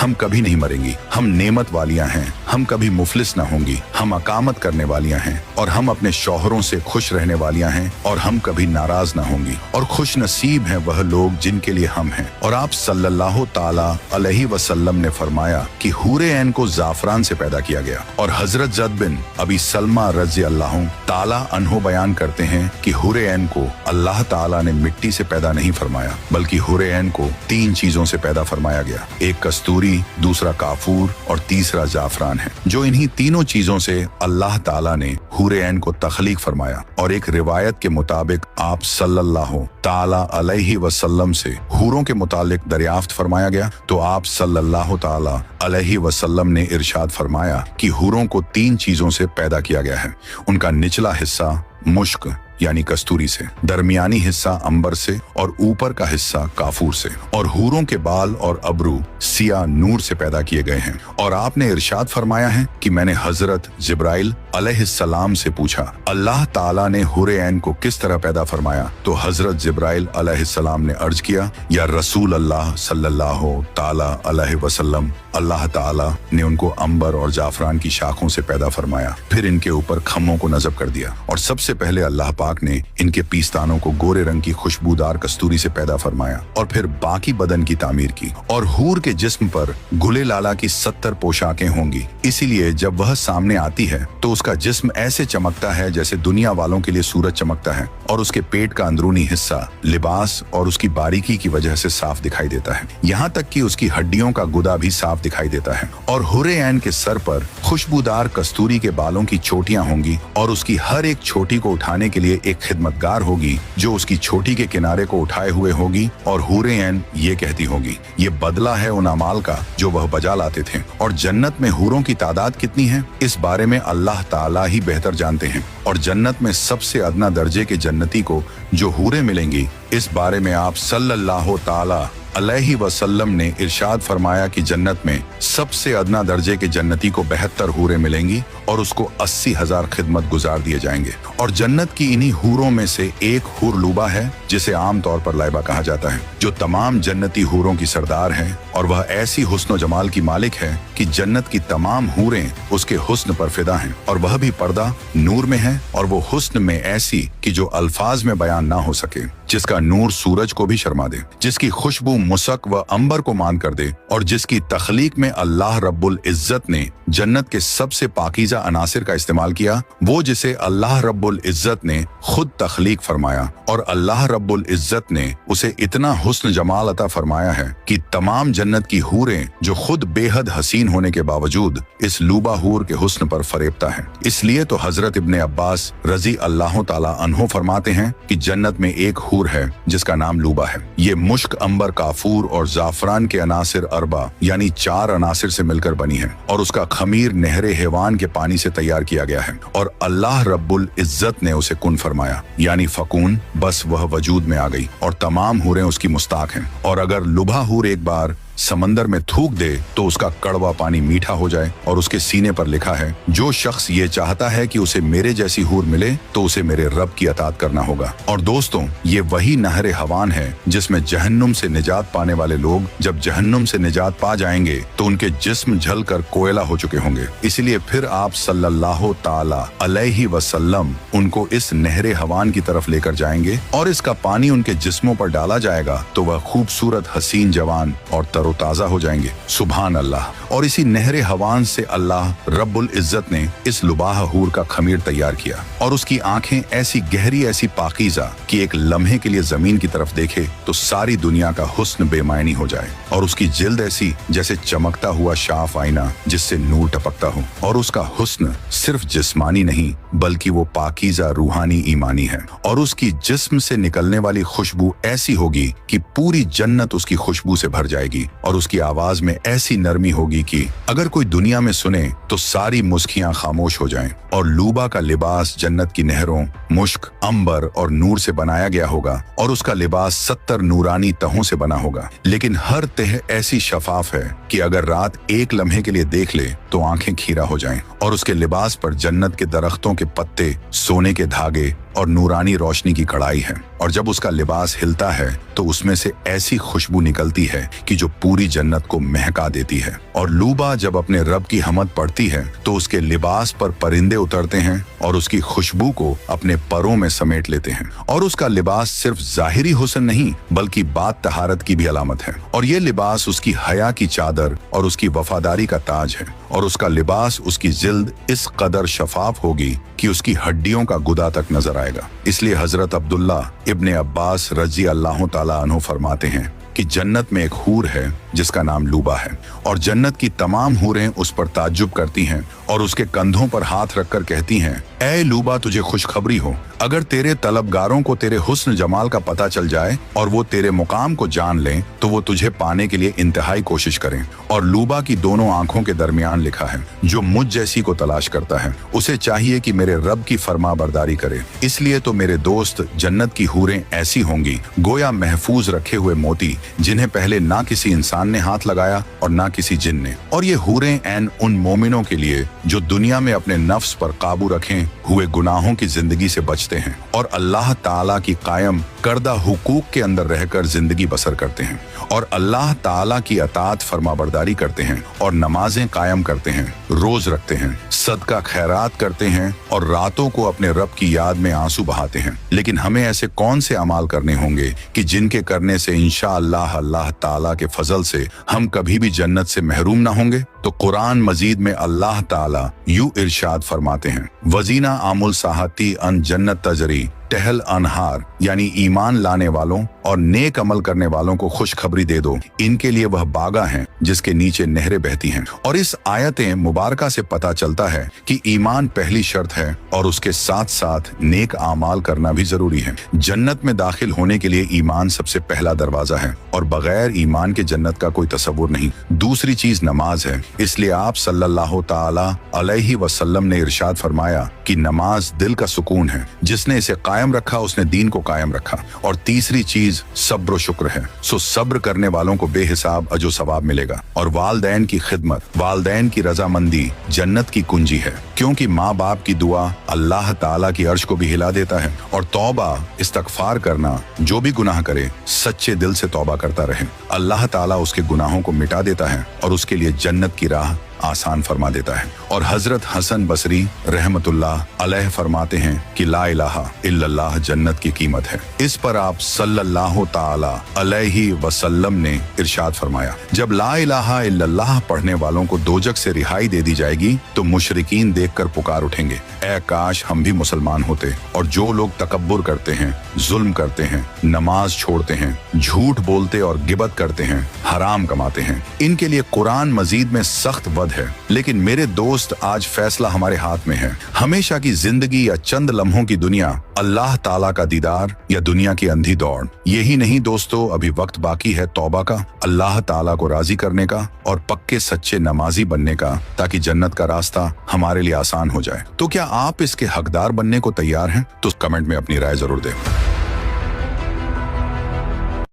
हम कभी नहीं मरेंगी, हम नेमत वालियां हैं, हम कभी मुफलिस न होंगी, हम अकामत करने वालियां हैं और हम अपने शौहरों से खुश रहने वालियां हैं और हम कभी नाराज न होंगी, और खुश नसीब हैं वह लोग जिनके लिए हम हैं। और आप सल्लल्लाहु ताला अलैहि वसल्लम ने फरमाया कि हूरे ऐन को जाफरान से पैदा किया गया। और हजरत ज़द बिन अबी सलमा रज़ी अल्लाह ताला अन्हो बयान करते हैं कि हूरे ऐन को अल्लाह ताला ने मिट्टी से पैदा नहीं फरमाया, बल्कि हूरे ऐन को 3 चीजों से पैदा फरमाया गया। एक कस्तूरी, दूसरा काफूर और तीसरा जाफरान है, जो इन्हीं तीनों चीजों से अल्लाह ताला ने हूरे ऐन को तख्लीक फरमाया। और एक रिवायत के मुताबिक आप सल्लल्लाहु ताला अलैहि वसल्लम से हूरों के मुतालिक दरियाफ्त फरमाया गया, तो आप सल्लल्लाहु ताला अलैहि वसल्लम ने इरशाद फरमाया कि हूरों को 3 चीजों से पैदा किया गया है। उनका निचला हिस्सा मुश्क यानी कस्तूरी से, दरमियानी हिस्सा अंबर से और ऊपर का हिस्सा काफूर से। और हूरों के बाल और अबरू सिया नूर से पैदा किए गए हैं। और आपने इरशाद फरमाया है कि मैंने हजरत जिब्राइल अलैहिस्सलाम से पूछा, अल्लाह ताला ने हूरे ऐन को किस तरह पैदा फरमाया? तो हजरत जिब्राइल अलैहिस्सलाम ने अर्ज किया, या रसूल अल्लाह सल्लल्लाहु ताला अलैहि वसल्लम, अल्लाह ताला ने उनको अंबर और जाफरान की शाखों से पैदा फरमाया, फिर इनके ऊपर खम्मों को नज़ब कर दिया, और सबसे पहले अल्लाह पाक ने इनके पीस्तानों को गोरे रंग की खुशबूदार कस्तूरी से पैदा फरमाया, और फिर बाकी बदन की तामीर की। और हूर के जिस्म पर गुले लाला की 70 पोशाकें होंगी, इसीलिए जब वह सामने आती है तो उसका जिस्म ऐसे चमकता है जैसे दुनिया वालों के लिए सूरज चमकता है, और उसके पेट का अंदरूनी हिस्सा लिबास और उसकी बारीकी की वजह से साफ दिखाई देता है, यहाँ तक कि उसकी हड्डियों का गुदा भी साफ दिखाई देता है। और हुरे ऐन के सर पर खुशबूदार कस्तूरी के बालों की चोटियां होंगी, और उसकी हर एक छोटी को उठाने के लिए एक खिदमतगार होगी जो उसकी छोटी के किनारे को उठाए हुए होगी, और हूरे ऐन ये कहती होगी, ये बदला है उन अमाल का जो वह बजा लाते थे। और जन्नत में हूरों की तादाद कितनी है, इस बारे में अल्लाह ताला ही बेहतर जानते हैं। और जन्नत में सबसे अदना दर्जे के जन्नती को जो हूरे मिलेंगी, इस बारे में आप सल्लल्लाहु ताला अलैहि वसल्लम ने इरशाद फरमाया कि जन्नत में सबसे अदना दर्जे के जन्नती को 72 हूरें मिलेंगी, और उसको 80,000 खिदमत गुजार दिए जाएंगे। और जन्नत की इन्हीं हूरों में से एक हूर लूबा है, जिसे आम तौर पर लाइबा कहा जाता है, जो तमाम जन्नती हूरों की सरदार है, और वह ऐसी हुस्न जमाल की मालिक है कि जन्नत की तमाम हूरें उसके हुस्न पर फिदा हैं, और वह भी पर्दा नूर में है, और वो हुस्न में ऐसी कि जो अल्फाज में बयान ना हो सके, जिसका नूर सूरज को भी शर्मा दे, जिसकी खुशबू मुसक व अंबर को मान कर दे, और जिसकी तख्लीक में अल्लाह रब्बुल इज्जत ने जन्नत के सबसे पाकीज़ा अनासिर का इस्तेमाल किया, वो जिसे अल्लाह रब्बुल इज्जत ने खुद तख्लीक फरमाया, और अल्लाह रब्बुल इज्जत ने उसे इतना हुस्न जमाल अता फरमाया है कि तमाम जन्नत की हूरें जो खुद बेहद हसीन होने के बावजूद इस लूबा हूर के हुस्न पर फरेबता है। इसलिए तो हजरत इब्ने अब्बास रजी अल्लाह ताला अन्हो फरमाते हैं कि जन्नत में एक हूर है जिसका नाम लूबा है। ये मुश्क, अंबर, काफूर और जाफरान के अनासिर अरबा यानी 4 अनासिर से मिलकर बनी है, और उसका खमीर नहरे हैवान के पानी से तैयार किया गया है। और अल्लाह रब्बुल इज्जत ने उसे कुन फरमाया, यानी फकून, बस वह वजूद में आ गई, और तमाम हूरें उसकी मुस्ताक हैं। और अगर लुभा हूर एक बार समंदर में थूक दे तो उसका कड़वा पानी मीठा हो जाए, और उसके सीने पर लिखा है, जो शख्स ये चाहता है कि उसे मेरे जैसी हूर मिले तो उसे मेरे रब की अतात करना होगा। और दोस्तों, ये वही नहरे हवान है जिसमें जहन्नुम से निजात पाने वाले लोग जब जहन्नुम से निजात पा जाएंगे तो उनके जिस्म जल कर कोयला हो चुके होंगे। इसलिए फिर आप सल्लल्लाहु ताला अलैहि वसल्लम उनको इस नहरे हवान की तरफ लेकर जाएंगे, और इसका पानी उनके जिस्मों पर डाला जाएगा तो वह खूबसूरत, हसीन, जवान और ताज़ा हो जाएंगे। सुभान अल्लाह। और इसी नहरे हवान से अल्लाह रब्बुल इज्जत ने इस लुबाह हूर का खमीर तैयार किया, और उसकी आंखें ऐसी गहरी, ऐसी पाकीज़ा कि एक लम्हे के लिए जमीन की तरफ देखे तो सारी दुनिया का हुस्न बेमायनी हो जाए, और उसकी जिल्द ऐसी जैसे चमकता हुआ शाफ आईना जिससे नूर टपकता हो, और उसका हुस्न सिर्फ जिस्मानी नहीं बल्कि वो पाकीज़ा रूहानी ईमानी है। और उसकी जिस्म से निकलने वाली खुशबू ऐसी होगी कि पूरी जन्नत उसकी खुशबू से भर जाएगी, और उसकी आवाज में ऐसी नरमी होगी कि अगर कोई दुनिया में सुने तो सारी मुस्कियां खामोश हो जाएं। और लूबा का लिबास जन्नत की नहरों, मुश्क, अंबर और नूर से बनाया गया होगा, और उसका लिबास 70 नूरानी तहों से बना होगा, लेकिन हर तह ऐसी शफाफ है कि अगर रात एक लम्हे के लिए देख ले तो आंखें खीरा हो जाएं। और उसके लिबास पर जन्नत के दरख्तों के पत्ते, सोने के धागे, और नूरानी रोशनी की कड़ाई है, और जब उसका लिबास हिलता है तो उसमें से ऐसी खुशबू निकलती है कि जो पूरी जन्नत को महका देती है। और लूबा जब अपने रब की हमद पढ़ती है तो उसके लिबास पर परिंदे उतरते हैं और उसकी खुशबू को अपने परों में समेट लेते हैं। और उसका लिबास सिर्फ जाहिरी हुस्न नहीं बल्कि बात तहारत की भी अलामत है, और ये लिबास उसकी हया की चादर और उसकी वफादारी का ताज है। और उसका लिबास, उसकी जिल्द इस कदर शफाफ होगी कि उसकी हड्डियों का गुदा तक नजर आएगा। इसलिए हजरत अब्दुल्ला इब्ने अब्बास रजी अल्लाह ताला अन्हु फरमाते हैं कि जन्नत में एक हूर है जिसका नाम लूबा है, और जन्नत की तमाम हूरें उस पर ताज्जुब करती हैं और उसके कंधों पर हाथ रखकर कहती हैं, ऐ लूबा तुझे खुशखबरी हो, अगर तेरे तलबगारों को तेरे हुस्न जमाल का पता चल जाए और वो तेरे मुकाम को जान लें तो वो तुझे पाने के लिए इंतहाई कोशिश करें। और लूबा की दोनों आंखों के दरमियान लिखा है, जो मुझ जैसी को तलाश करता है उसे चाहिए कि मेरे रब की फरमा बरदारी करे। इसलिए तो मेरे दोस्त, जन्नत की हूरें ऐसी होंगी गोया महफूज रखे हुए मोती, जिन्हें पहले ना किसी इंसान ने हाथ लगाया और ना किसी जिन ने। और ये हूरें ऐन उन मोमिनों के लिए जो दुनिया में अपने नफ्स पर काबू रखें हुए गुनाहों की जिंदगी से बचते हैं और अल्लाह ताला की कायम करदा हुकूक के अंदर रहकर जिंदगी बसर करते हैं, और अल्लाह ताला की अतात फरमाबरदारी करते हैं, और नमाजें कायम करते हैं, रोज रखते हैं, सदका खैरात करते हैं, और रातों को अपने रब की याद में आंसू बहाते हैं। लेकिन हमें ऐसे कौन से अमाल करने होंगे कि जिनके करने से इंशाअल्लाह अल्लाह ताला के फजल से हम कभी भी जन्नत से महरूम ना होंगे? तो कुरान मजीद में अल्लाह ताला यूं इरशाद फरमाते हैं, वजीना आमुल साहती अन जन्नत तजरी टहल अनहार, यानी ईमान लाने वालों और नेक अमल करने वालों को खुशखबरी दे दो, इनके लिए वह बागा हैं जिसके नीचे नहरें बहती हैं। और इस आयतें मुबारका से पता चलता है कि ईमान पहली शर्त है और उसके साथ साथ नेक आमाल करना भी जरूरी है। जन्नत में दाखिल होने के लिए ईमान सबसे पहला दरवाजा है, और बगैर ईमान के जन्नत का कोई तसव्वुर नहीं। दूसरी चीज नमाज है, इसलिए आप सल्लल्लाहु ताला अलैहि वसल्लम ने इरशाद फरमाया कि नमाज दिल का सुकून है, जिसने इसे कायम रखा उसने दीन को कायम रखा। और तीसरी चीज सब्र शुक्र है, सो सब्र करने वालों को बेहिसाब अजो सवाब मिलेगा। और वालदैन की खिदमत, वालदैन की रजामंदी जन्नत की कुंजी है, क्योंकि माँ बाप की दुआ अल्लाह ताला की अर्श को भी हिला देता है। और तौबा, इस्तगफार करना, जो भी गुनाह करे सच्चे दिल से तौबा करता रहे, अल्लाह ताला उसके गुनाहों को मिटा देता है और उसके लिए जन्नत की राह आसान फरमा देता है। और हजरत हसन बसरी रहमतुल्लाह अलैह फरमाते हैं कि ला इलाहा इल्लल्लाह जन्नत की कीमत है। इस पर आप सल्लल्लाहु ताला अलैहि वसल्लम ने इरशाद फरमाया, जब ला इलाहा इल्लल्लाह पढ़ने वालों को दोजक से रिहाई दे दी जाएगी तो मुशरिकीन देखकर पुकार उठेंगे, ऐ काश हम भी मुसलमान होते। और जो लोग तकब्बुर करते हैं, जुल्म करते हैं, नमाज छोड़ते हैं, झूठ बोलते और गिबत करते हैं, हराम कमाते हैं, इनके लिए कुरान मजीद में सख्त वद है। लेकिन मेरे दोस्त, आज फैसला हमारे हाथ में है, हमेशा की जिंदगी या चंद लम्हों की दुनिया, अल्लाह ताला का दीदार या दुनिया की अंधी दौड़। यही नहीं दोस्तों, अभी वक्त बाकी है तौबा का, अल्लाह ताला को राजी करने का और पक्के सच्चे नमाजी बनने का, ताकि जन्नत का रास्ता हमारे लिए आसान हो जाए। तो क्या आप इसके हकदार बनने को तैयार हैं? तो कमेंट में अपनी राय जरूर दें।